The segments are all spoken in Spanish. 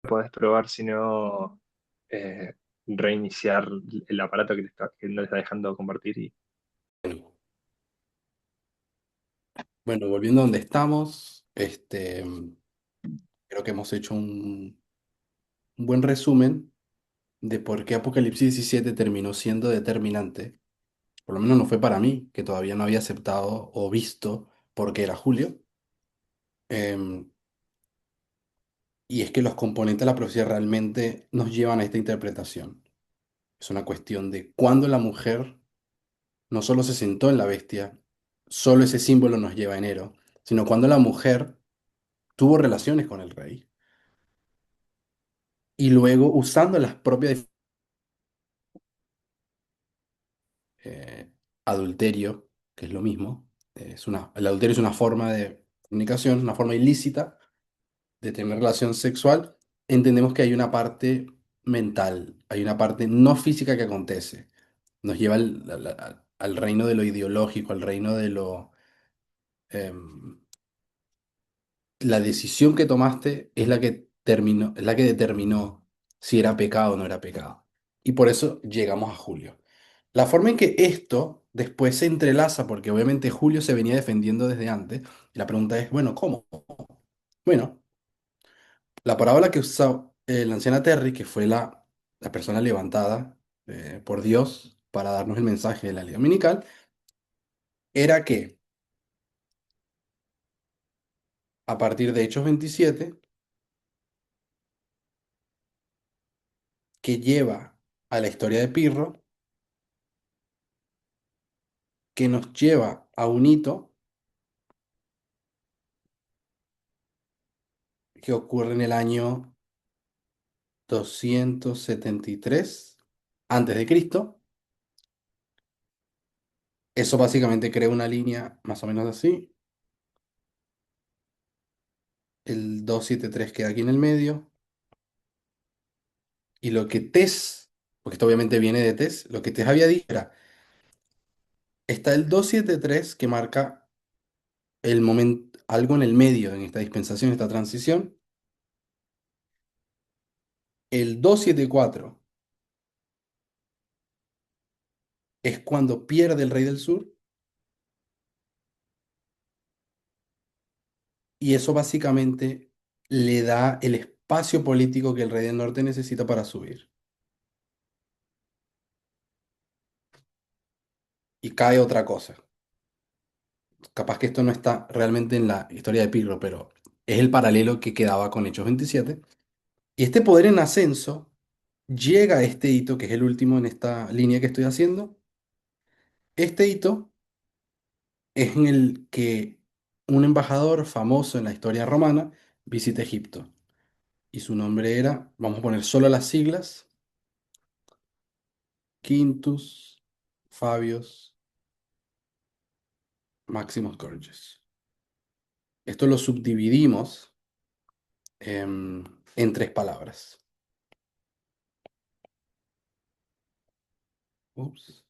podés probar, sino reiniciar el aparato que no le está dejando compartir. Bueno, bueno, volviendo a donde estamos, creo que hemos hecho un buen resumen de por qué Apocalipsis 17 terminó siendo determinante. Por lo menos no fue para mí, que todavía no había aceptado o visto por qué era Julio. Em, y es que los componentes de la profecía realmente nos llevan a esta interpretación. Es una cuestión de cuándo la mujer no solo se sentó en la bestia, solo ese símbolo nos lleva a enero, sino cuando la mujer tuvo relaciones con el rey y luego usando las propias adulterio, que es lo mismo, el adulterio es una forma de comunicación, una forma ilícita de tener relación sexual, entendemos que hay una parte mental, hay una parte no física que acontece. Nos lleva al reino de lo ideológico, al reino de lo... em, la decisión que tomaste es la que terminó, es la que determinó si era pecado o no era pecado. Y por eso llegamos a Julio. La forma en que esto después se entrelaza, porque obviamente Julio se venía defendiendo desde antes, y la pregunta es, bueno, ¿cómo? Bueno, la parábola que usó la anciana Terry, que fue la persona levantada por Dios para darnos el mensaje de la ley dominical, era que a partir de Hechos 27, que lleva a la historia de Pirro, que nos lleva a un hito que ocurre en el año 273 antes de Cristo. Eso básicamente crea una línea más o menos así. El 273 queda aquí en el medio. Y lo que Tes, porque esto obviamente viene de Tes, lo que Tes había dicho era, está el 273 que marca el momento, algo en el medio en esta dispensación, esta transición. El 274 es cuando pierde el rey del sur. Y eso básicamente le da el espacio político que el rey del norte necesita para subir. Y cae otra cosa. Capaz que esto no está realmente en la historia de Pirro, pero es el paralelo que quedaba con Hechos 27. Y este poder en ascenso llega a este hito, que es el último en esta línea que estoy haciendo. Este hito es en el que un embajador famoso en la historia romana visita Egipto. Y su nombre era, vamos a poner solo las siglas, Quintus Fabius Maximus Gorgias. Esto lo subdividimos en tres palabras. Ups,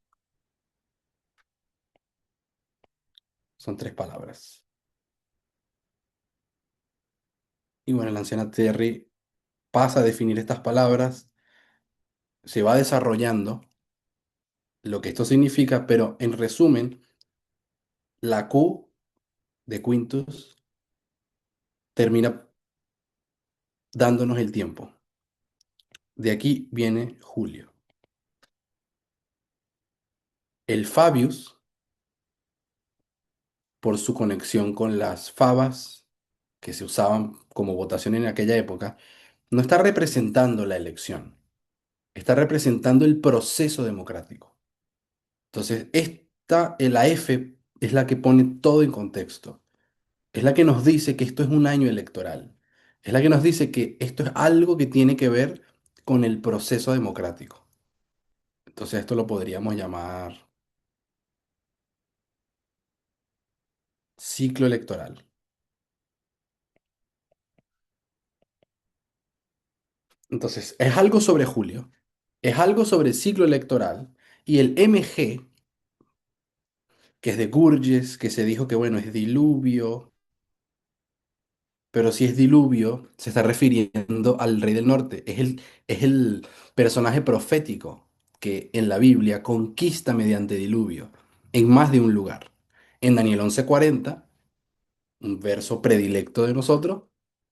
son tres palabras. Y bueno, la anciana Terry pasa a definir estas palabras, se va desarrollando lo que esto significa, pero en resumen, la Q de Quintus termina dándonos el tiempo. De aquí viene Julio. El Fabius, por su conexión con las favas que se usaban como votación en aquella época, no está representando la elección, está representando el proceso democrático. Entonces, la F es la que pone todo en contexto, es la que nos dice que esto es un año electoral, es la que nos dice que esto es algo que tiene que ver con el proceso democrático. Entonces, esto lo podríamos llamar ciclo electoral. Entonces, es algo sobre Julio, es algo sobre ciclo electoral y el MG, que es de Gurges, que se dijo que, bueno, es diluvio, pero si es diluvio, se está refiriendo al rey del norte. Es el personaje profético que en la Biblia conquista mediante diluvio en más de un lugar. En Daniel 11:40, un verso predilecto de nosotros,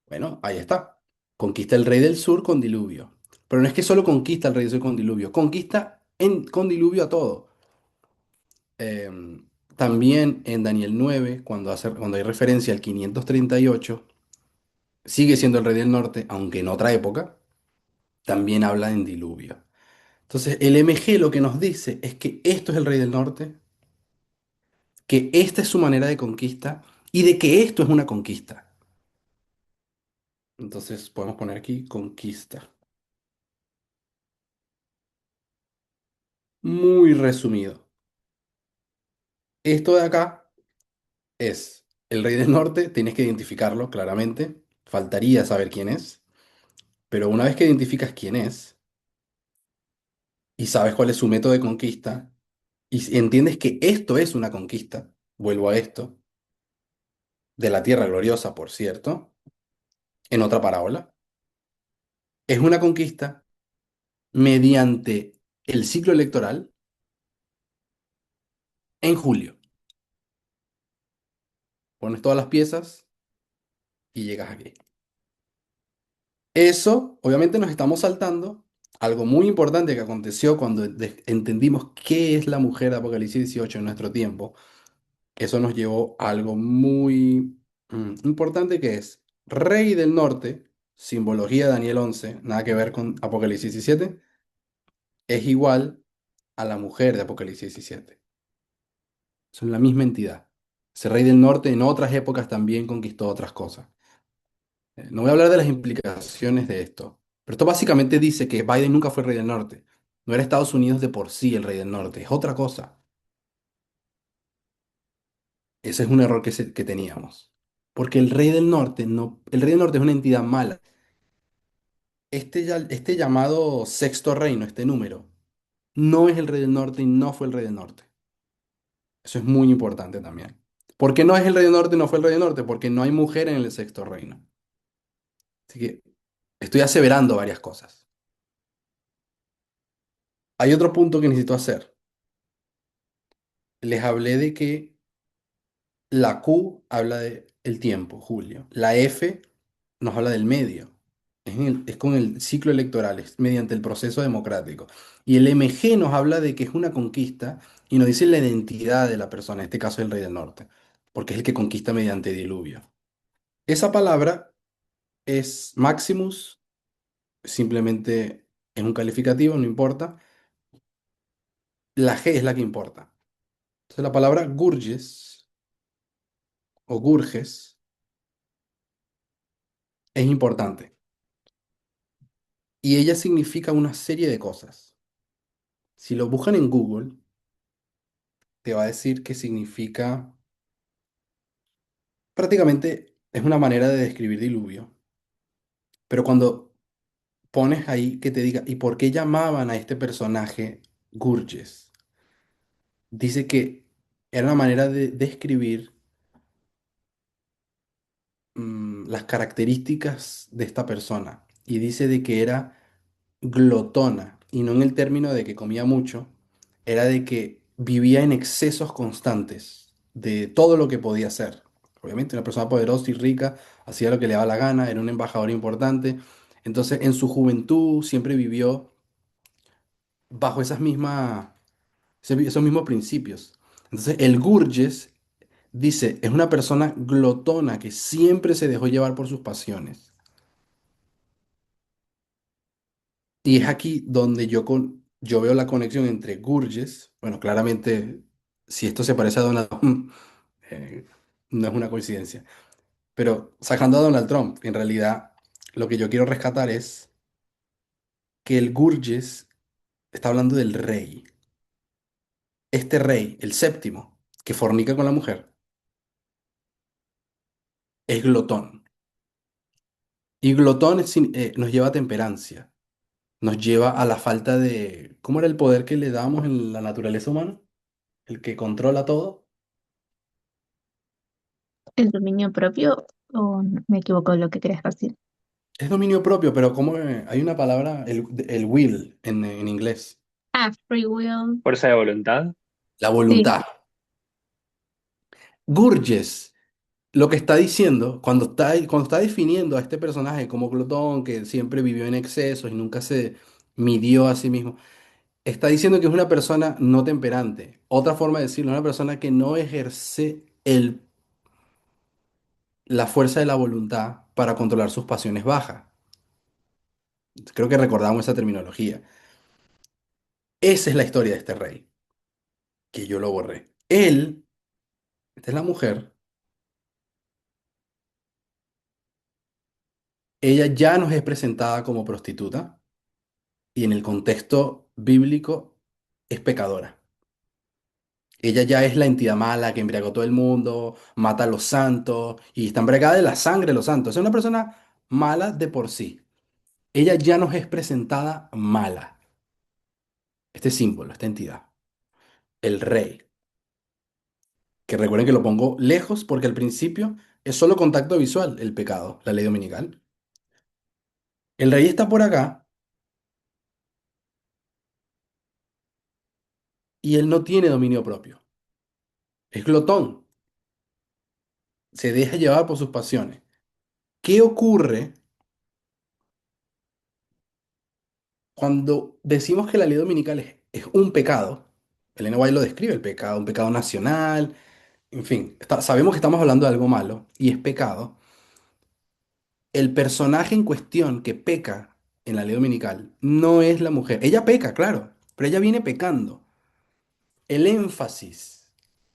bueno, ahí está. Conquista el rey del sur con diluvio. Pero no es que solo conquista el rey del sur con diluvio, conquista con diluvio a todo. También en Daniel 9, cuando hay referencia al 538, sigue siendo el rey del norte, aunque en otra época, también habla en diluvio. Entonces, el MG lo que nos dice es que esto es el rey del norte, que esta es su manera de conquista y de que esto es una conquista. Entonces, podemos poner aquí conquista. Muy resumido. Esto de acá es el rey del norte, tienes que identificarlo claramente. Faltaría saber quién es, pero una vez que identificas quién es y sabes cuál es su método de conquista, y si entiendes que esto es una conquista, vuelvo a esto, de la tierra gloriosa, por cierto, en otra parábola, es una conquista mediante el ciclo electoral en julio. Pones todas las piezas y llegas aquí. Eso, obviamente, nos estamos saltando algo muy importante que aconteció cuando entendimos qué es la mujer de Apocalipsis 18 en nuestro tiempo. Eso nos llevó a algo muy importante que es Rey del Norte, simbología de Daniel 11, nada que ver con Apocalipsis 17, es igual a la mujer de Apocalipsis 17. Son la misma entidad. Ese Rey del Norte en otras épocas también conquistó otras cosas. No voy a hablar de las implicaciones de esto, pero esto básicamente dice que Biden nunca fue el Rey del Norte. No era Estados Unidos de por sí el Rey del Norte, es otra cosa. Ese es un error que teníamos. Porque el Rey del Norte no, el Rey del Norte es una entidad mala. Este llamado sexto reino, este número, no es el Rey del Norte y no fue el Rey del Norte. Eso es muy importante también. ¿Por qué no es el Rey del Norte y no fue el Rey del Norte? Porque no hay mujer en el sexto reino. Así que estoy aseverando varias cosas. Hay otro punto que necesito hacer. Les hablé de que la Q habla de el tiempo, julio. La F nos habla del medio. Es con el ciclo electoral, es mediante el proceso democrático. Y el MG nos habla de que es una conquista y nos dice la identidad de la persona, en este caso el rey del norte, porque es el que conquista mediante diluvio. Esa palabra es Maximus, simplemente es un calificativo, no importa. La G es la que importa. Entonces la palabra Gurges o Gurges es importante y ella significa una serie de cosas. Si lo buscan en Google, te va a decir que significa, prácticamente es una manera de describir diluvio, pero cuando pones ahí que te diga, ¿y por qué llamaban a este personaje Gurges? Dice que era una manera de describir las características de esta persona y dice de que era glotona, y no en el término de que comía mucho, era de que vivía en excesos constantes de todo lo que podía hacer. Obviamente una persona poderosa y rica, hacía lo que le daba la gana, era un embajador importante. Entonces en su juventud siempre vivió bajo esos mismos principios. Entonces el Gurges dice, es una persona glotona que siempre se dejó llevar por sus pasiones. Y es aquí donde yo veo la conexión entre Gurges, bueno, claramente, si esto se parece a Donald Trump, eh, no es una coincidencia, pero sacando a Donald Trump, en realidad lo que yo quiero rescatar es que el Gurges está hablando del rey. Este rey, el séptimo, que fornica con la mujer, es glotón. Y glotón nos lleva a temperancia, nos lleva a la falta de... ¿Cómo era el poder que le damos en la naturaleza humana? El que controla todo. El dominio propio. o me equivoco en lo que querés decir. Es dominio propio, pero como hay una palabra, el will en inglés, Ah, free will. Fuerza de voluntad. la Sí. voluntad. Gurges lo que está diciendo, cuando está definiendo a este personaje como glotón, que siempre vivió en excesos y nunca se midió a sí mismo, está diciendo que es una persona no temperante. Otra forma de decirlo, una persona que no ejerce la fuerza de la voluntad para controlar sus pasiones bajas. Creo que recordamos esa terminología. Esa es la historia de este rey, que yo lo borré. Él, esta es la mujer, ella ya nos es presentada como prostituta y en el contexto bíblico es pecadora. Ella ya es la entidad mala que embriagó a todo el mundo, mata a los santos y está embriagada de la sangre de los santos. Es una persona mala de por sí. Ella ya nos es presentada mala. Este símbolo, esta entidad, el rey, que recuerden que lo pongo lejos porque al principio es solo contacto visual el pecado, la ley dominical. El rey está por acá y él no tiene dominio propio. Es glotón, se deja llevar por sus pasiones. ¿Qué ocurre cuando decimos que la ley dominical es un pecado? Elena White lo describe, el pecado, un pecado nacional, en fin, sabemos que estamos hablando de algo malo y es pecado. El personaje en cuestión que peca en la ley dominical no es la mujer. Ella peca, claro, pero ella viene pecando. El énfasis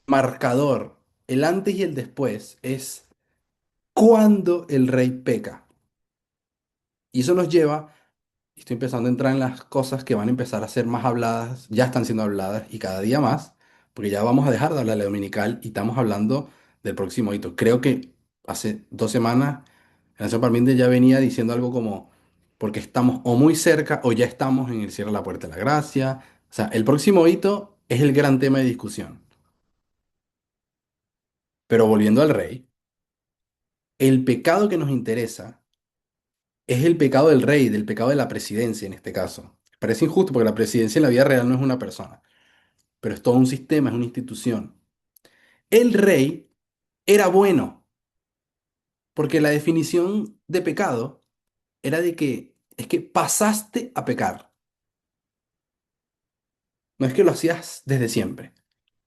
marcador, el antes y el después, es cuando el rey peca. Y eso nos lleva, y estoy empezando a entrar en las cosas que van a empezar a ser más habladas, ya están siendo habladas y cada día más, porque ya vamos a dejar de hablar de la dominical y estamos hablando del próximo hito. Creo que hace 2 semanas, el señor Parminde ya venía diciendo algo como, porque estamos o muy cerca o ya estamos en el cierre de la puerta de la gracia. O sea, el próximo hito es el gran tema de discusión. Pero volviendo al rey, el pecado que nos interesa es el pecado del rey, del pecado de la presidencia en este caso. Parece injusto porque la presidencia en la vida real no es una persona, pero es todo un sistema, es una institución. El rey era bueno, porque la definición de pecado era de que es que pasaste a pecar, no es que lo hacías desde siempre.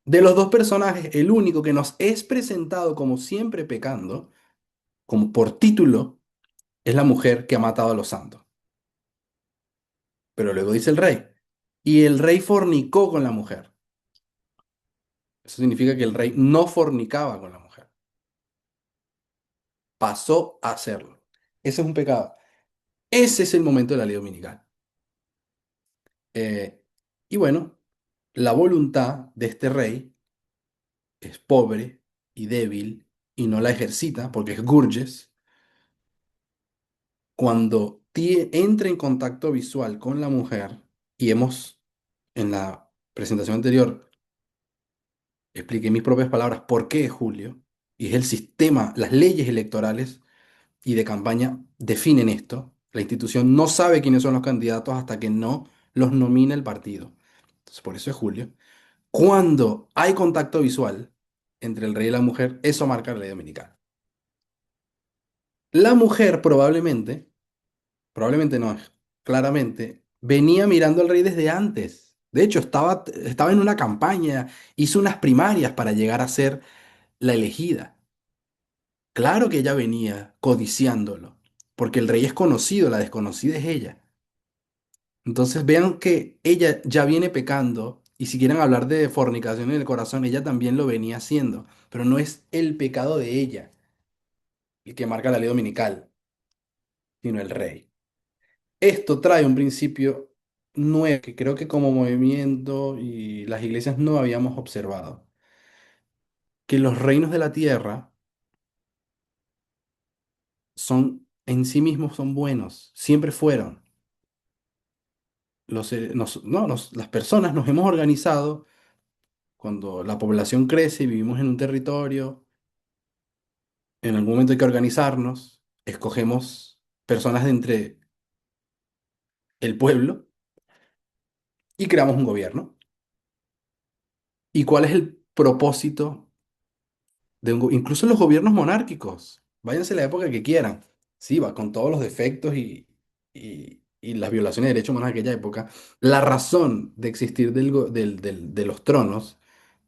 De los dos personajes, el único que nos es presentado como siempre pecando, como por título, es la mujer que ha matado a los santos. Pero luego dice el rey, y el rey fornicó con la mujer. Eso significa que el rey no fornicaba con la mujer, pasó a hacerlo. Ese es un pecado. Ese es el momento de la ley dominical. Eh, y bueno, la voluntad de este rey es pobre y débil y no la ejercita porque es Gurges. Cuando entra en contacto visual con la mujer, y hemos en la presentación anterior expliqué en mis propias palabras por qué es Julio, y es el sistema, las leyes electorales y de campaña definen esto. La institución no sabe quiénes son los candidatos hasta que no los nomina el partido. Entonces, por eso es Julio. Cuando hay contacto visual entre el rey y la mujer, eso marca la ley dominical. La mujer probablemente no, claramente, venía mirando al rey desde antes. De hecho, estaba en una campaña, hizo unas primarias para llegar a ser la elegida. Claro que ella venía codiciándolo, porque el rey es conocido, la desconocida es ella. Entonces vean que ella ya viene pecando y si quieren hablar de fornicación en el corazón, ella también lo venía haciendo, pero no es el pecado de ella el que marca la ley dominical, sino el rey. Esto trae un principio nuevo que creo que como movimiento y las iglesias no habíamos observado, que los reinos de la tierra son en sí mismos son buenos, siempre fueron. Las personas nos hemos organizado cuando la población crece y vivimos en un territorio, En algún momento hay que organizarnos, escogemos personas de entre el pueblo y creamos un gobierno. ¿Y cuál es el propósito de incluso los gobiernos monárquicos? Váyanse a la época que quieran. Sí, va con todos los defectos y las violaciones de derechos humanos de aquella época. La razón de existir de los tronos,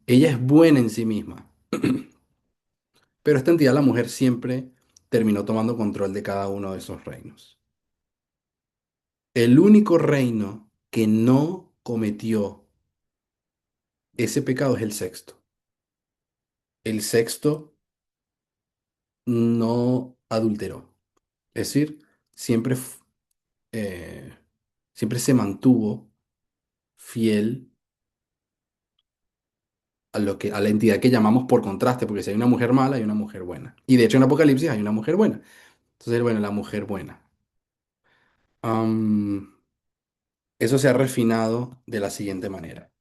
ella es buena en sí misma. Pero esta entidad, la mujer, siempre terminó tomando control de cada uno de esos reinos. El único reino que no cometió ese pecado es el sexto. El sexto no adulteró. Es decir, siempre, eh, siempre se mantuvo fiel a la entidad que llamamos por contraste, porque si hay una mujer mala, hay una mujer buena. Y de hecho en Apocalipsis hay una mujer buena. Entonces, bueno, la mujer buena. Am, Eso se ha refinado de la siguiente manera.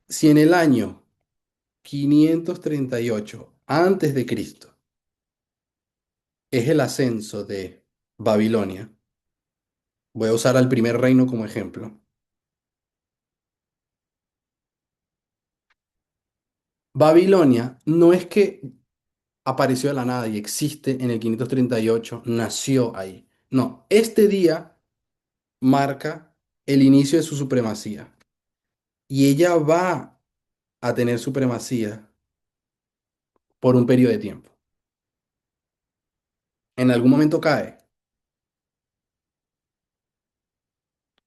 Si en el año 538 antes de Cristo es el ascenso de Babilonia, voy a usar al primer reino como ejemplo. Babilonia no es que apareció de la nada y existe en el 538, nació ahí. No, este día marca el inicio de su supremacía y ella va a tener supremacía por un periodo de tiempo. En algún momento cae.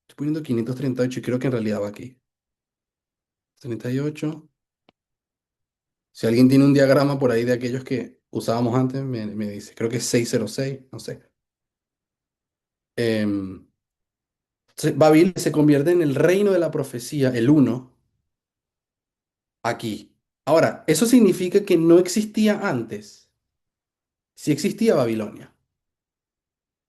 Estoy poniendo 538 y creo que en realidad va aquí. 38. Si alguien tiene un diagrama por ahí de aquellos que usábamos antes, me dice. Creo que es 606, no sé. Em, Babilonia se convierte en el reino de la profecía, el uno, aquí. Ahora, ¿eso significa que no existía antes? Sí existía Babilonia.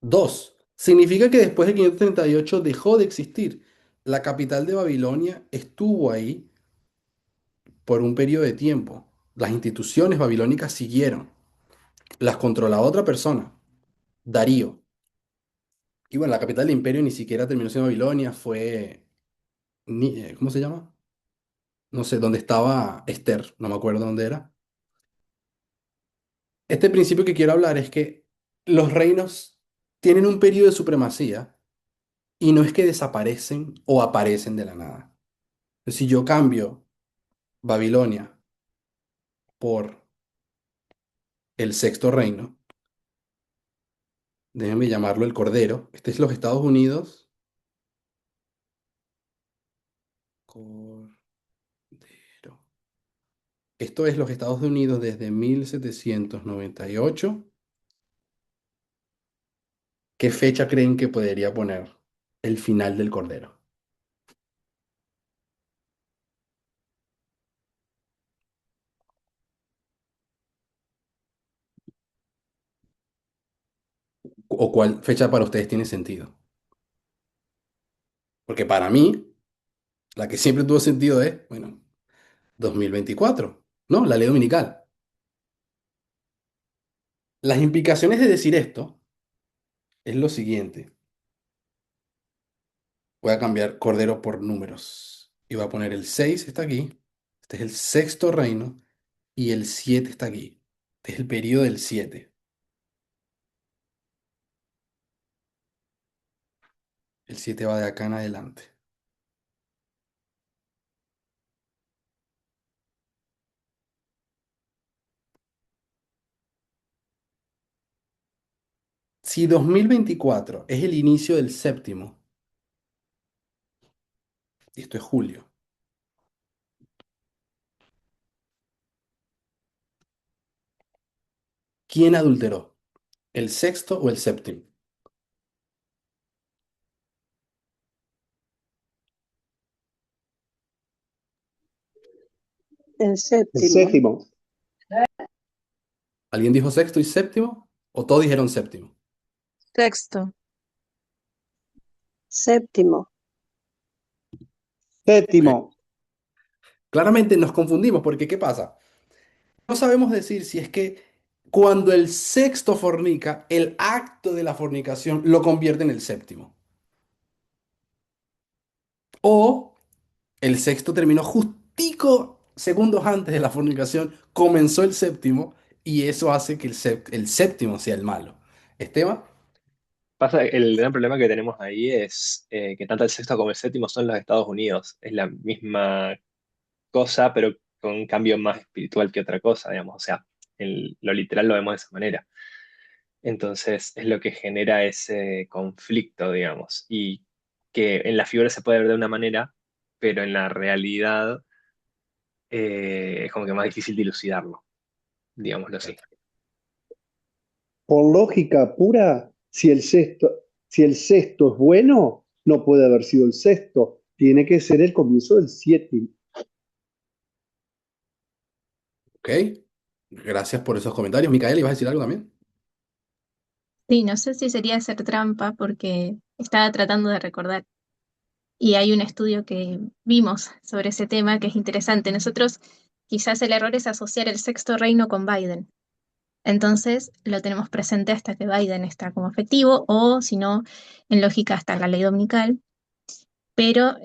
Dos, significa que después de 538 dejó de existir. La capital de Babilonia estuvo ahí por un periodo de tiempo. Las instituciones babilónicas siguieron. Las controlaba otra persona, Darío. Y bueno, la capital del imperio ni siquiera terminó siendo Babilonia, fue... ¿cómo se llama? No sé, dónde estaba Esther, no me acuerdo dónde era. Este principio que quiero hablar es que los reinos tienen un periodo de supremacía y no es que desaparecen o aparecen de la nada. Si yo cambio Babilonia por el sexto reino, déjenme llamarlo el Cordero, este es los Estados Unidos. Cordero. Esto es los Estados Unidos desde 1798. ¿Qué fecha creen que podría poner el final del Cordero? ¿O cuál fecha para ustedes tiene sentido? Porque para mí, la que siempre tuvo sentido es, bueno, 2024, ¿no? La ley dominical. Las implicaciones de decir esto es lo siguiente. Voy a cambiar Cordero por números. Y voy a poner el 6 está aquí. Este es el sexto reino. Y el 7 está aquí. Este es el periodo del 7. El 7 va de acá en adelante. Si 2024 es el inicio del séptimo, y esto es julio, ¿quién adulteró? ¿El sexto o el séptimo? El El séptimo. séptimo. ¿Alguien dijo sexto y séptimo? ¿O todos dijeron séptimo? Sexto. Séptimo. Ok. Séptimo. Claramente nos confundimos porque ¿qué pasa? No sabemos decir si es que cuando el sexto fornica, el acto de la fornicación lo convierte en el séptimo. O el sexto terminó justico segundos antes de la fornicación, comenzó el séptimo y eso hace que el séptimo sea el malo. Esteban, Pasa, el gran problema que tenemos ahí es que tanto el sexto como el séptimo son los Estados Unidos. Es la misma cosa, pero con un cambio más espiritual que otra cosa, digamos. O sea, lo literal lo vemos de esa manera. Entonces es lo que genera ese conflicto, digamos. Y que en la figura se puede ver de una manera, pero en la realidad es como que más difícil dilucidarlo, digámoslo así. Por lógica pura, si el sexto es bueno, no puede haber sido el sexto. Tiene que ser el comienzo del séptimo. ¿ok? Gracias por esos comentarios. Micaela, ¿ibas a decir algo también? Sí, no sé si sería hacer trampa porque estaba tratando de recordar. Y hay un estudio que vimos sobre ese tema que es interesante. Nosotros quizás el error es asociar el sexto reino con Biden. Entonces lo tenemos presente hasta que Biden está como efectivo o si no, en lógica hasta la ley dominical. Pero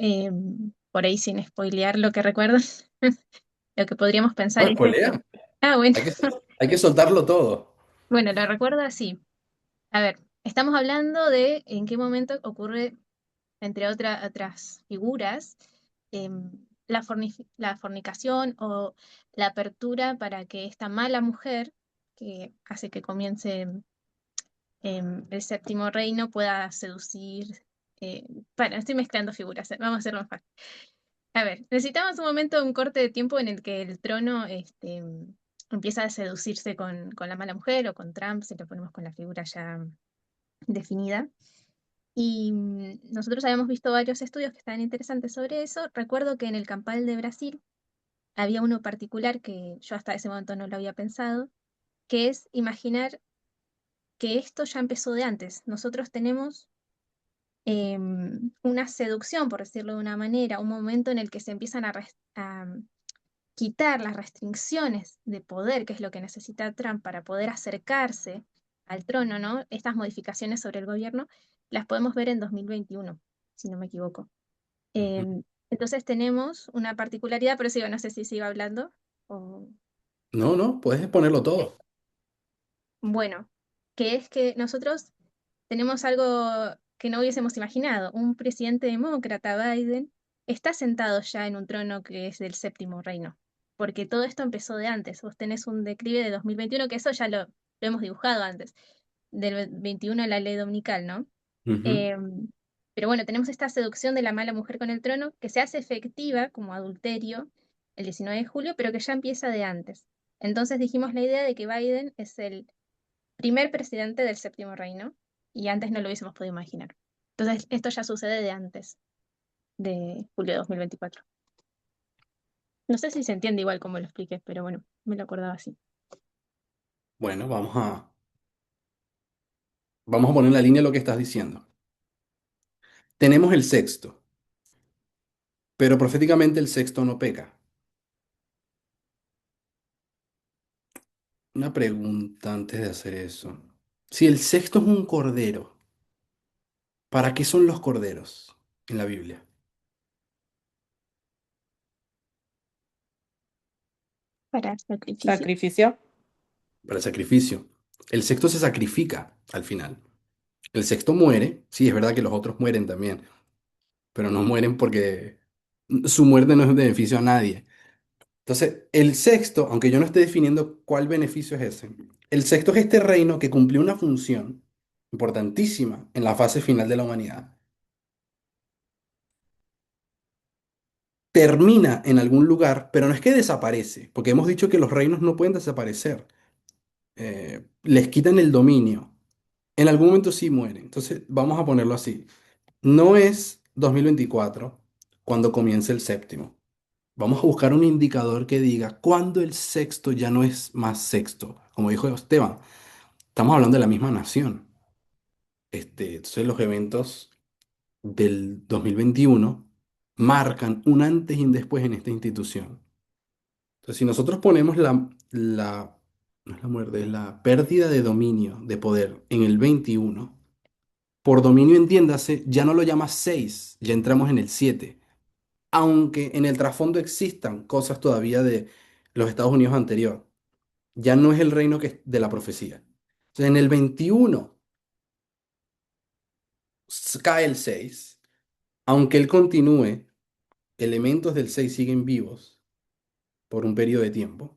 por ahí sin spoilear lo que recuerdo, lo que podríamos pensar No, es esto. spoilea. Ah, bueno, Hay que, hay que soltarlo todo. bueno, lo recuerdo así. A ver, estamos hablando de en qué momento ocurre, entre otras figuras, la fornicación o la apertura para que esta mala mujer, que hace que comience el séptimo reino, pueda seducir. Bueno, estoy mezclando figuras, vamos a hacerlo más fácil. A ver, necesitamos un momento, un corte de tiempo en el que el trono empieza a seducirse con la mala mujer o con Trump, si lo ponemos con la figura ya definida. Y nosotros habíamos visto varios estudios que estaban interesantes sobre eso. Recuerdo que en el Campal de Brasil había uno particular que yo hasta ese momento no lo había pensado, que es imaginar que esto ya empezó de antes. Nosotros tenemos una seducción, por decirlo de una manera, un momento en el que se empiezan a quitar las restricciones de poder, que es lo que necesita Trump para poder acercarse al trono, ¿no? Estas modificaciones sobre el gobierno las podemos ver en 2021, si no me equivoco. Ujú. Entonces tenemos una particularidad, pero sigo, no sé si sigo hablando. o- No, no, puedes ponerlo todo. Bueno, que es que nosotros tenemos algo que no hubiésemos imaginado. Un presidente demócrata, Biden, está sentado ya en un trono que es del séptimo reino, porque todo esto empezó de antes. Vos tenés un declive de 2021, que eso ya lo hemos dibujado antes, del 21 a la ley dominical, ¿no? Ujú. Em, pero bueno, tenemos esta seducción de la mala mujer con el trono que se hace efectiva como adulterio el 19 de julio, pero que ya empieza de antes. Entonces dijimos la idea de que Biden es el primer presidente del séptimo reino y antes no lo hubiésemos podido imaginar. Entonces, esto ya sucede de antes de julio de 2024. No sé si se entiende igual como lo expliqué, pero bueno, me lo acordaba así. Bueno, vamos a poner en la línea lo que estás diciendo. Tenemos el sexto, pero proféticamente el sexto no peca. Una pregunta antes de hacer eso. Si el sexto es un cordero, ¿para qué son los corderos en la Biblia? Para sacrificio. Sacrificio. Para el sacrificio. El sexto se sacrifica al final. El sexto muere, sí, es verdad que los otros mueren también, pero no mueren porque su muerte no es un beneficio a nadie. Entonces, el sexto, aunque yo no esté definiendo cuál beneficio es ese, el sexto es este reino que cumplió una función importantísima en la fase final de la humanidad. Termina en algún lugar, pero no es que desaparece, porque hemos dicho que los reinos no pueden desaparecer. Les quitan el dominio. En algún momento sí mueren. Entonces, vamos a ponerlo así. No es 2024 cuando comience el séptimo. Vamos a buscar un indicador que diga cuándo el sexto ya no es más sexto. Como dijo Esteban, estamos hablando de la misma nación. Entonces los eventos del 2021 marcan un antes y un después en esta institución. Entonces, si nosotros ponemos no es la muerte, es la pérdida de dominio de poder en el 21, por dominio entiéndase, ya no lo llamas 6, ya entramos en el 7, aunque en el trasfondo existan cosas todavía de los Estados Unidos anterior, ya no es el reino de la profecía. Entonces, en el 21 cae el 6, aunque él continúe, elementos del 6 siguen vivos por un periodo de tiempo.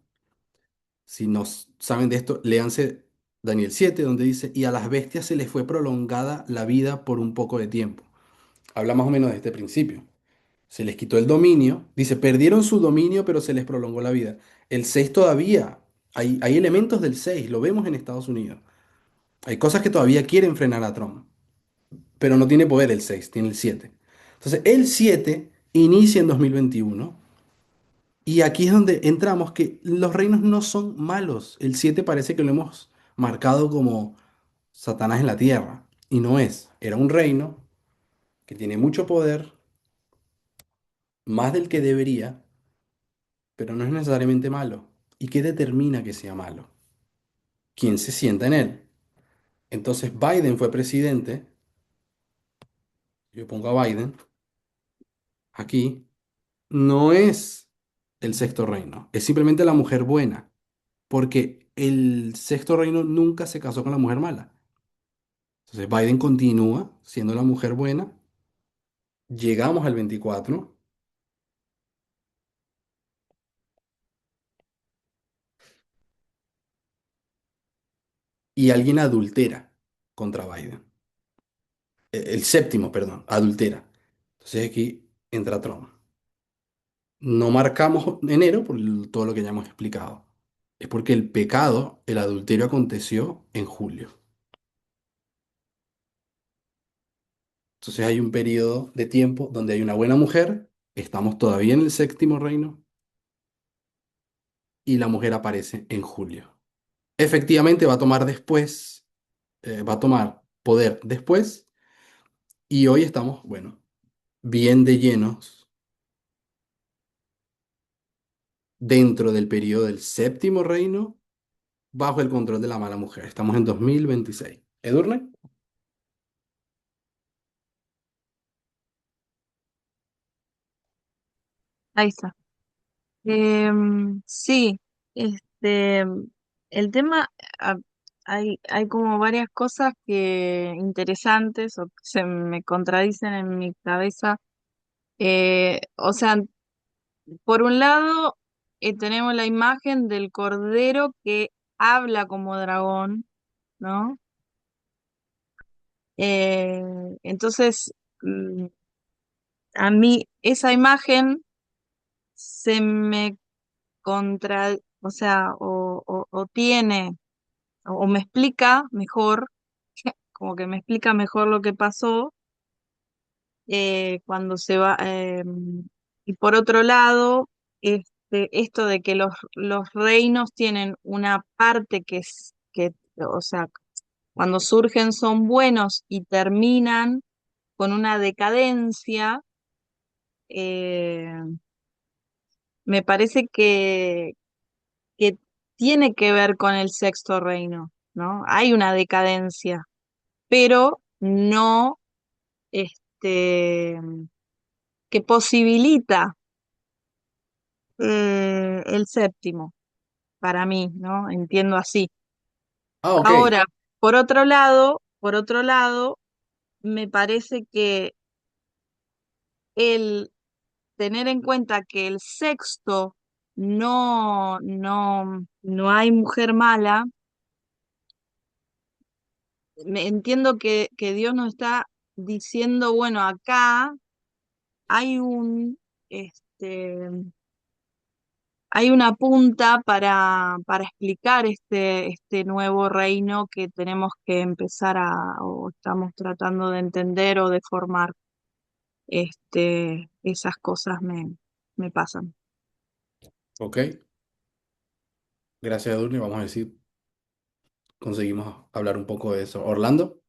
Si no saben de esto, léanse Daniel 7, donde dice, y a las bestias se les fue prolongada la vida por un poco de tiempo. Habla más o menos de este principio. Se les quitó el dominio, dice, perdieron su dominio, pero se les prolongó la vida. El 6 todavía, hay elementos del 6, lo vemos en Estados Unidos. Hay cosas que todavía quieren frenar a Trump, pero no tiene poder el 6, tiene el 7. Entonces, el 7 inicia en 2021. Y aquí es donde entramos, que los reinos no son malos. El 7 parece que lo hemos marcado como Satanás en la tierra. Y no es. Era un reino que tiene mucho poder, más del que debería, pero no es necesariamente malo. ¿Y qué determina que sea malo? ¿Quién se sienta en él? Entonces Biden fue presidente. Yo pongo a Biden aquí. No es el sexto reino. Es simplemente la mujer buena. Porque el sexto reino nunca se casó con la mujer mala. Entonces Biden continúa siendo la mujer buena. Llegamos al 24 y alguien adultera contra Biden. El séptimo, perdón, adultera. Entonces aquí entra Trump. No marcamos enero por todo lo que ya hemos explicado. Es porque el pecado, el adulterio aconteció en julio. Entonces hay un periodo de tiempo donde hay una buena mujer, estamos todavía en el séptimo reino y la mujer aparece en julio. Efectivamente va a tomar después, va a tomar poder después y hoy estamos, bueno, bien de llenos dentro del periodo del séptimo reino bajo el control de la mala mujer. Estamos en 2026. ¿Edurne? Ahí está. Sí, este, el tema, ah, hay como varias cosas que interesantes o que se me contradicen en mi cabeza. O sea, por un lado, tenemos la imagen del cordero que habla como dragón, ¿no? Entonces, mm, a mí esa imagen se me o sea, o tiene, o me explica mejor, como que me explica mejor lo que pasó cuando se va. Y por otro lado, esto de que los reinos tienen una parte o sea, cuando surgen son buenos y terminan con una decadencia, eh, me parece que tiene que ver con el sexto reino, ¿no? Hay una decadencia, pero no este, que posibilita el séptimo, para mí, ¿no? Entiendo así. Ah, ok. Ahora, por otro lado, me parece que el tener en cuenta que el sexto no hay mujer mala. Entiendo que Dios nos está diciendo, bueno, acá hay este, hay una punta para explicar este nuevo reino que tenemos que empezar o estamos tratando de entender o de formar. Esas cosas me pasan. Ok. Gracias, Edurne. Vamos a ver si conseguimos hablar un poco de eso. Orlando.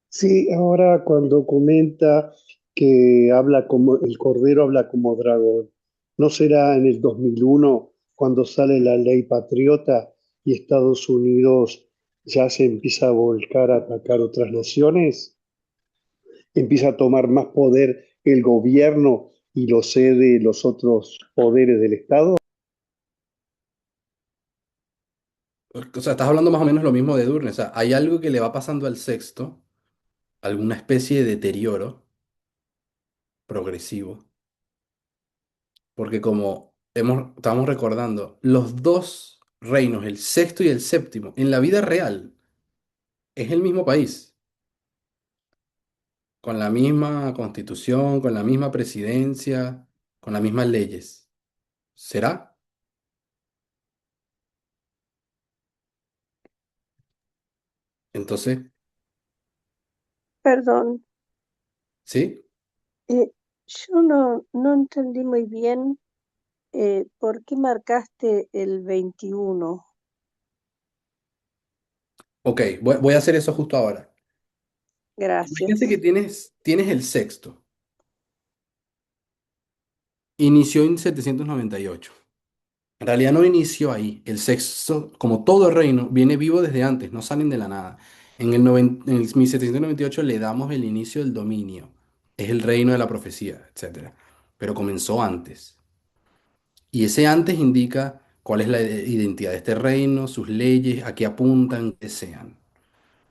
Sí, ahora cuando comenta que habla como, el Cordero habla como dragón. ¿No será en el 2001 cuando sale la ley patriota y Estados Unidos ya se empieza a volcar a atacar otras naciones? Empieza a tomar más poder el gobierno y lo cede los otros poderes del Estado. O sea, estás hablando más o menos lo mismo de Durne. O sea, hay algo que le va pasando al sexto, alguna especie de deterioro progresivo. Porque como estamos recordando, los dos reinos, el sexto y el séptimo, en la vida real es el mismo país, con la misma constitución, con la misma presidencia, con las mismas leyes. ¿Será? Entonces, Perdón, ¿sí? eh, yo no entendí muy bien por qué marcaste el 21. Ok, voy a hacer eso justo ahora. Imagínate que Gracias. tienes el sexto. Inició en 798. En realidad no inició ahí. El sexto, como todo reino, viene vivo desde antes, no salen de la nada. En el 1798 le damos el inicio del dominio. Es el reino de la profecía, etcétera. Pero comenzó antes. Y ese antes indica cuál es la identidad de este reino, sus leyes, a qué apuntan, qué sean.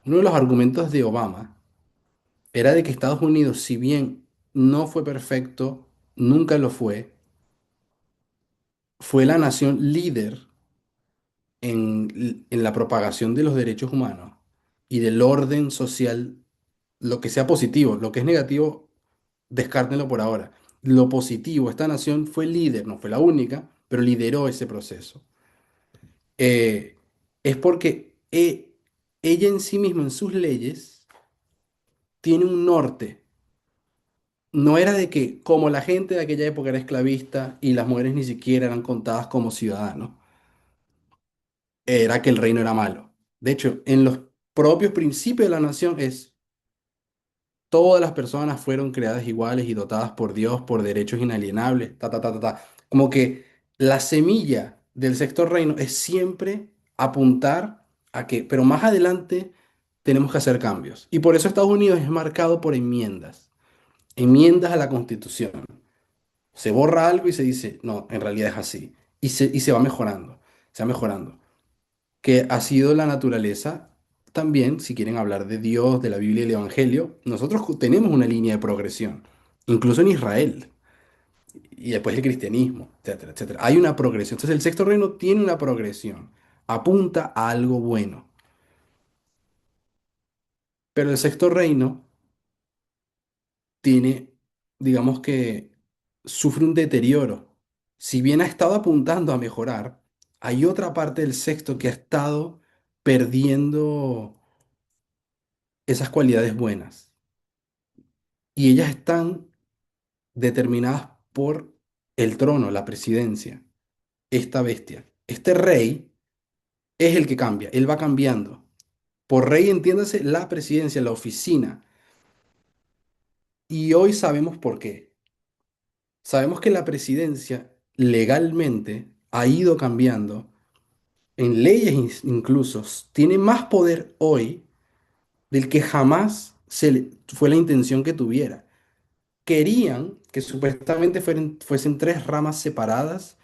Uno de los argumentos de Obama era de que Estados Unidos, si bien no fue perfecto, nunca lo fue la nación líder en la propagación de los derechos humanos y del orden social, lo que sea positivo, lo que es negativo, descártenlo por ahora. Lo positivo, esta nación fue líder, no fue la única, pero lideró ese proceso. Eh, es porque ella en sí misma, en sus leyes, tiene un norte. No era de que, como la gente de aquella época era esclavista y las mujeres ni siquiera eran contadas como ciudadanos, era que el reino era malo. De hecho, en los propios principios de la nación es todas las personas fueron creadas iguales y dotadas por Dios por derechos inalienables, ta, ta, ta, ta, ta. Como que la semilla del sexto reino es siempre apuntar a que, pero más adelante tenemos que hacer cambios. Y por eso Estados Unidos es marcado por enmiendas, enmiendas a la Constitución. Se borra algo y se dice, no, en realidad es así. Y se va mejorando, se va mejorando. Que ha sido la naturaleza también, si quieren hablar de Dios, de la Biblia y el Evangelio, nosotros tenemos una línea de progresión, incluso en Israel, y después el cristianismo, etcétera, etcétera. Hay una progresión. Entonces el sexto reino tiene una progresión, apunta a algo bueno, pero el sexto reino tiene, digamos que, sufre un deterioro. Si bien ha estado apuntando a mejorar, hay otra parte del sexto que ha estado perdiendo esas cualidades buenas. Y ellas están determinadas por el trono, la presidencia, esta bestia. Este rey es el que cambia, él va cambiando. Por rey entiéndase la presidencia, la oficina. Y hoy sabemos por qué. Sabemos que la presidencia legalmente ha ido cambiando, en leyes incluso, tiene más poder hoy del que jamás fue la intención que tuviera. Querían que supuestamente fuesen tres ramas separadas,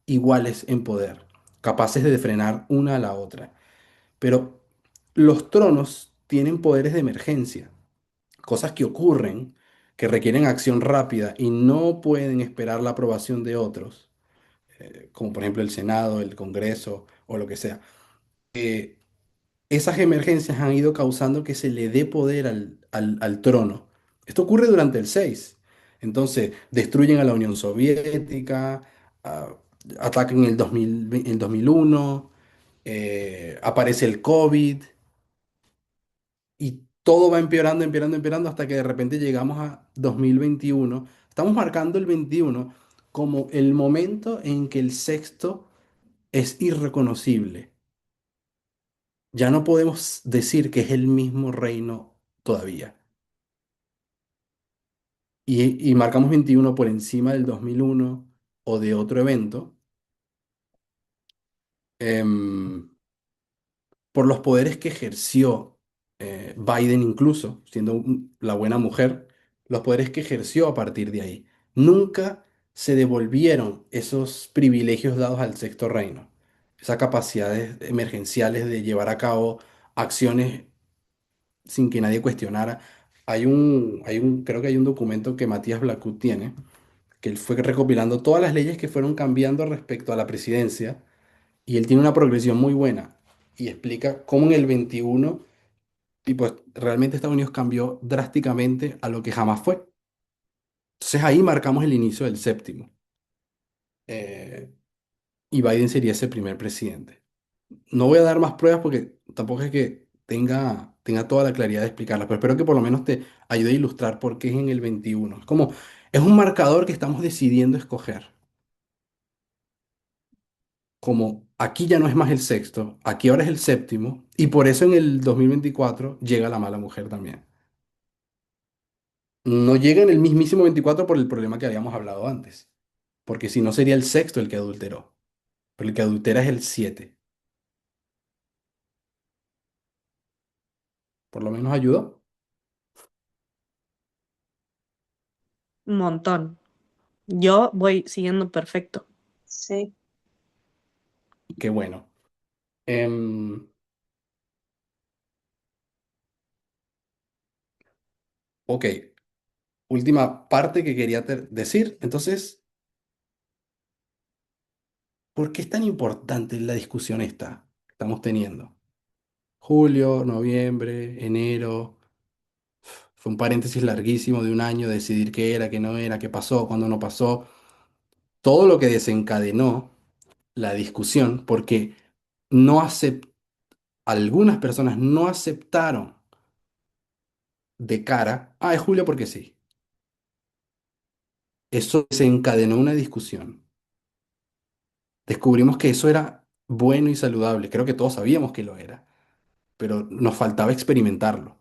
iguales en poder, capaces de frenar una a la otra. Pero los tronos tienen poderes de emergencia, cosas que ocurren, que requieren acción rápida y no pueden esperar la aprobación de otros, como por ejemplo el Senado, el Congreso o lo que sea. Esas emergencias han ido causando que se le dé poder al trono. Esto ocurre durante el 6. Entonces, destruyen a la Unión Soviética, ah, atacan el 2001, aparece el COVID y todo va empeorando, empeorando, empeorando hasta que de repente llegamos a 2021. Estamos marcando el 21 como el momento en que el sexto es irreconocible. Ya no podemos decir que es el mismo reino todavía. y marcamos 21 por encima del 2001 o de otro evento, em, por los poderes que ejerció Biden incluso, siendo la buena mujer, los poderes que ejerció a partir de ahí. Nunca se devolvieron esos privilegios dados al Sexto Reino, esas capacidades emergenciales de llevar a cabo acciones sin que nadie cuestionara. Creo que hay un documento que Matías Blackwood tiene, que él fue recopilando todas las leyes que fueron cambiando respecto a la presidencia, y él tiene una progresión muy buena y explica cómo en el 21 tipo, realmente Estados Unidos cambió drásticamente a lo que jamás fue. Entonces ahí marcamos el inicio del séptimo. eh, y Biden sería ese primer presidente. No voy a dar más pruebas porque tampoco es que tenga toda la claridad de explicarlas, pero espero que por lo menos te ayude a ilustrar por qué es en el 21. Es un marcador que estamos decidiendo escoger. Como aquí ya no es más el sexto, aquí ahora es el séptimo, y por eso en el 2024 llega la mala mujer también. No llega en el mismísimo 24 por el problema que habíamos hablado antes, porque si no sería el sexto el que adulteró, pero el que adultera es el 7. Por lo menos ayudó. Un montón. Yo voy siguiendo perfecto. Sí. Qué bueno. Em, ok, última parte que quería decir. Entonces, ¿por qué es tan importante la discusión esta que estamos teniendo? Julio, noviembre, enero. Fue un paréntesis larguísimo de un año, decidir qué era, qué no era, qué pasó, cuándo no pasó. Todo lo que desencadenó la discusión, porque no acep- algunas personas no aceptaron de cara, es Julio porque sí. Eso desencadenó una discusión. Descubrimos que eso era bueno y saludable. Creo que todos sabíamos que lo era, pero nos faltaba experimentarlo.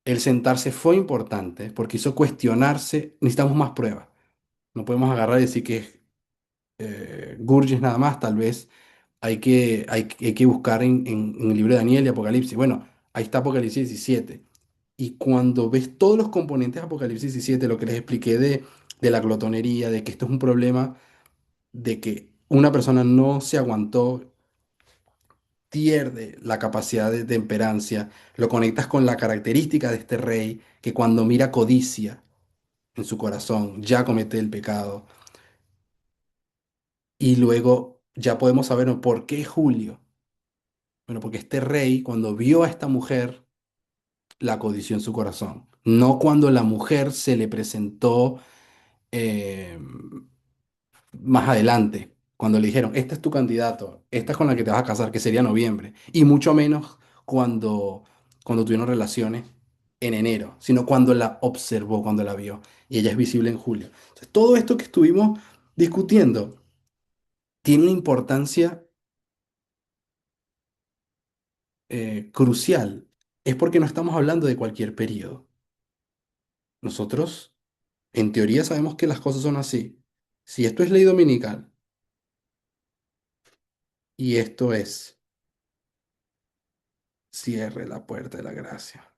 El sentarse fue importante porque hizo cuestionarse, necesitamos más pruebas. No podemos agarrar y decir que es Gurgis nada más, tal vez hay que buscar en el libro de Daniel y Apocalipsis. Bueno, ahí está Apocalipsis 17. Y cuando ves todos los componentes de Apocalipsis 17, lo que les expliqué de la glotonería, de que esto es un problema, de que una persona no se aguantó, pierde la capacidad de temperancia, lo conectas con la característica de este rey, que cuando mira codicia en su corazón, ya comete el pecado. Y luego ya podemos saber, ¿no? ¿Por qué Julio? Bueno, porque este rey, cuando vio a esta mujer, la codició en su corazón. No cuando la mujer se le presentó eh, más adelante, cuando le dijeron, este es tu candidato, esta es con la que te vas a casar, que sería noviembre. Y mucho menos cuando tuvieron relaciones en enero, sino cuando la observó, cuando la vio. Y ella es visible en julio. Entonces, todo esto que estuvimos discutiendo tiene una importancia crucial. Es porque no estamos hablando de cualquier periodo. Nosotros en teoría sabemos que las cosas son así. Si esto es ley dominical y esto es cierre la puerta de la gracia,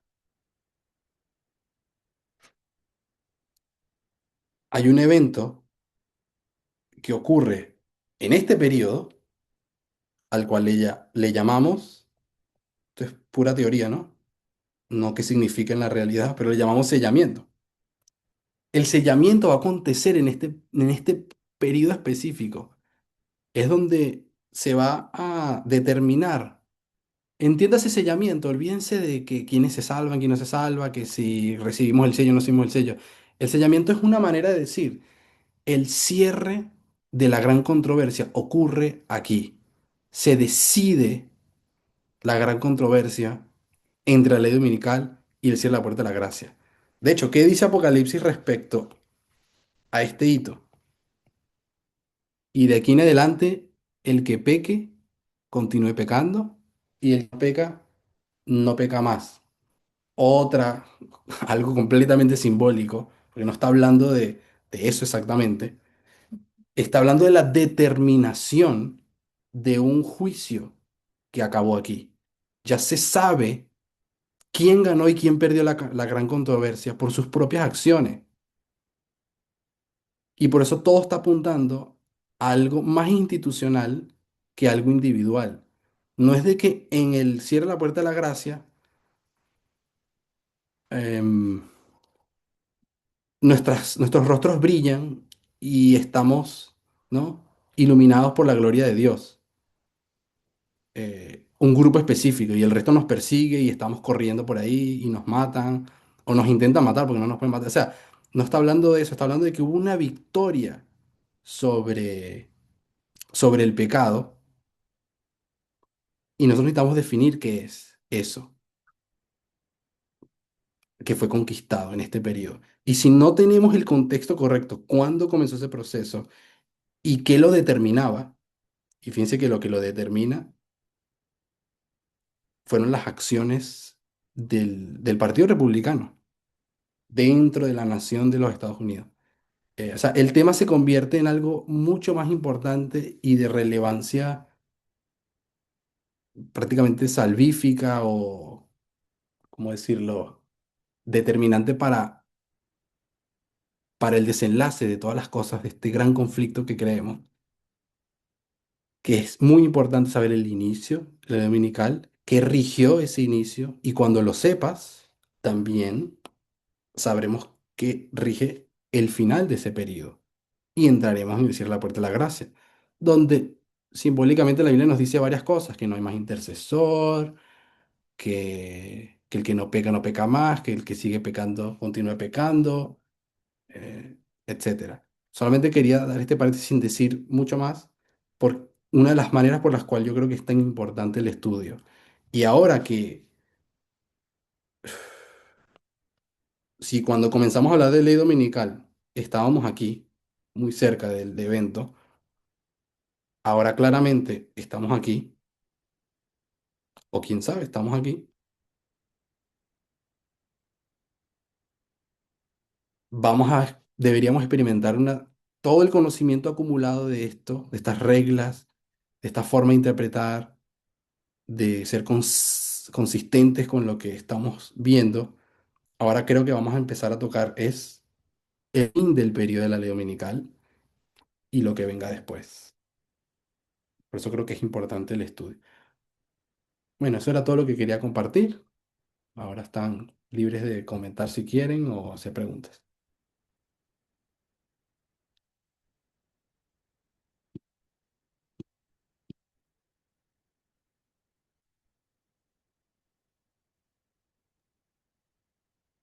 hay un evento que ocurre en este periodo al cual le llamamos, esto es pura teoría, ¿no? No qué significa en la realidad, pero le llamamos sellamiento. El sellamiento va a acontecer en este periodo específico. Es donde se va a determinar. Entiéndase sellamiento, olvídense de que quiénes se salvan, quién no se salva, que si recibimos el sello o no recibimos el sello. El sellamiento es una manera de decir, el cierre de la gran controversia ocurre aquí. Se decide la gran controversia entre la ley dominical y el cierre de la puerta de la gracia. De hecho, ¿qué dice Apocalipsis respecto a este hito? Y de aquí en adelante, el que peque, continúe pecando, y el que peca, no peca más. Otra, algo completamente simbólico, porque no está hablando de eso exactamente, está hablando de la determinación de un juicio que acabó aquí. Ya se sabe quién ganó y quién perdió la gran controversia por sus propias acciones. Y por eso todo está apuntando a algo más institucional que algo individual. No es de que en el cierre de la puerta de la gracia, em, nuestros rostros brillan y estamos, ¿no?, iluminados por la gloria de Dios. Un grupo específico y el resto nos persigue y estamos corriendo por ahí y nos matan o nos intentan matar porque no nos pueden matar. O sea, no está hablando de eso, está hablando de que hubo una victoria sobre, sobre el pecado y nosotros necesitamos definir qué es eso que fue conquistado en este periodo. Y si no tenemos el contexto correcto, cuándo comenzó ese proceso y qué lo determinaba, y fíjense que lo determina fueron las acciones del Partido Republicano dentro de la nación de los Estados Unidos. O sea, el tema se convierte en algo mucho más importante y de relevancia prácticamente salvífica o, ¿cómo decirlo?, determinante para el desenlace de todas las cosas de este gran conflicto que creemos, que es muy importante saber el inicio, la dominical, qué rigió ese inicio, y cuando lo sepas, también sabremos qué rige el final de ese periodo. Y entraremos en el cierre de la puerta de la gracia, donde simbólicamente la Biblia nos dice varias cosas, que no hay más intercesor, que el que no peca no peca más, que el que sigue pecando continúa pecando, eh, etcétera. Solamente quería dar este paréntesis sin decir mucho más, por una de las maneras por las cuales yo creo que es tan importante el estudio. Y ahora que, si cuando comenzamos a hablar de ley dominical, estábamos aquí, muy cerca del evento, ahora claramente estamos aquí, o quién sabe, estamos aquí, deberíamos experimentar todo el conocimiento acumulado de esto, de estas reglas, de esta forma de interpretar, de ser consistentes con lo que estamos viendo. Ahora creo que vamos a empezar a tocar es el fin del periodo de la ley dominical y lo que venga después. Por eso creo que es importante el estudio. Bueno, eso era todo lo que quería compartir. Ahora están libres de comentar si quieren o hacer preguntas.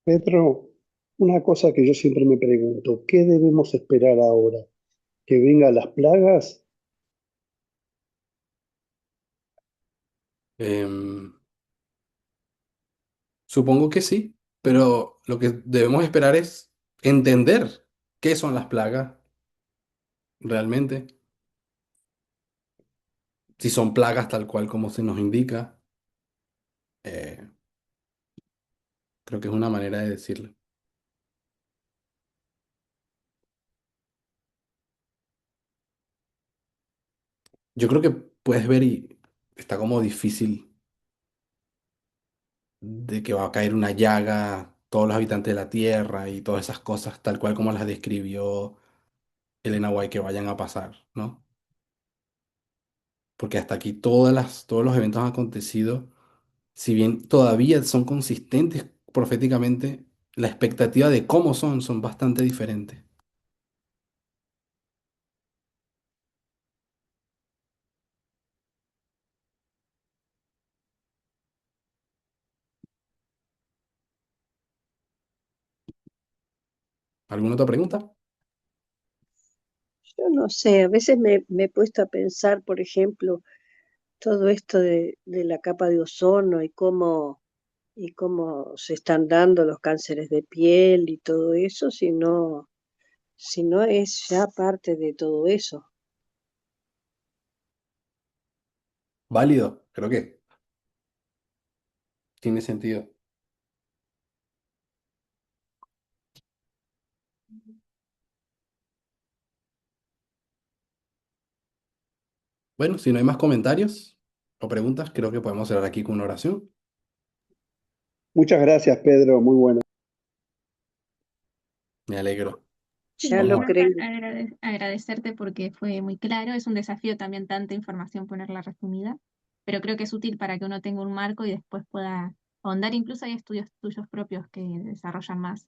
Pedro, una cosa que yo siempre me pregunto, ¿qué debemos esperar ahora? ¿Que vengan las plagas? Em, Supongo que sí, pero lo que debemos esperar es entender qué son las plagas realmente, si son plagas tal cual como se nos indica. eh, Creo que es una manera de decirlo. Yo creo que puedes ver y está como difícil de que va a caer una llaga, todos los habitantes de la Tierra y todas esas cosas tal cual como las describió Elena White que vayan a pasar, ¿no? Porque hasta aquí todos los eventos han acontecido, si bien todavía son consistentes proféticamente, la expectativa de cómo son bastante diferentes. ¿Alguna otra pregunta? Yo no sé, a veces me he puesto a pensar, por ejemplo, todo esto de la capa de ozono y cómo se están dando los cánceres de piel y todo eso, si no es ya parte de todo eso. Válido, creo que tiene sentido. Bueno, si no hay más comentarios o preguntas, creo que podemos cerrar aquí con una oración. Muchas gracias, Pedro, muy bueno. Me alegro. Ya Sí, Vamos lo a... creo. agradecerte porque fue muy claro. Es un desafío también tanta información ponerla resumida, pero creo que es útil para que uno tenga un marco y después pueda ahondar. Incluso hay estudios tuyos propios que desarrollan más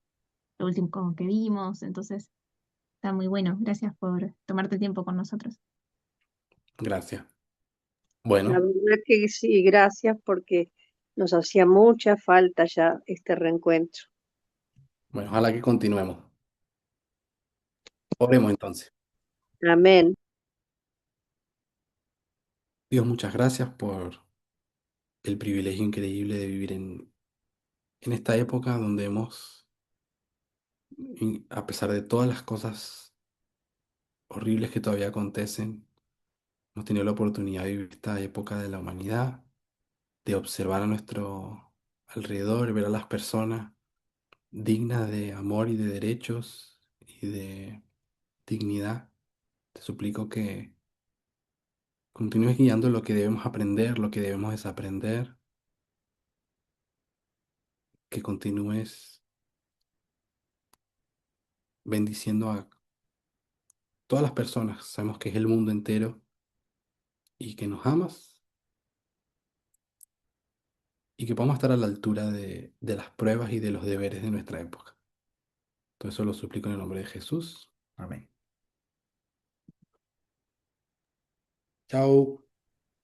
lo último que vimos, entonces está muy bueno. Gracias por tomarte tiempo con nosotros. Gracias. La Bueno, verdad que sí, gracias porque nos hacía mucha falta ya este reencuentro. bueno, ojalá que continuemos. Oremos entonces. Amén. Dios, muchas gracias por el privilegio increíble de vivir en esta época donde a pesar de todas las cosas horribles que todavía acontecen, hemos tenido la oportunidad de vivir esta época de la humanidad, de observar a nuestro alrededor, ver a las personas dignas de amor y de derechos y de dignidad. Te suplico que continúes guiando lo que debemos aprender, lo que debemos desaprender, que continúes bendiciendo a todas las personas. Sabemos que es el mundo entero y que nos amas y que podamos estar a la altura de las pruebas y de los deberes de nuestra época. Todo eso lo suplico en el nombre de Jesús. Amén. Chao.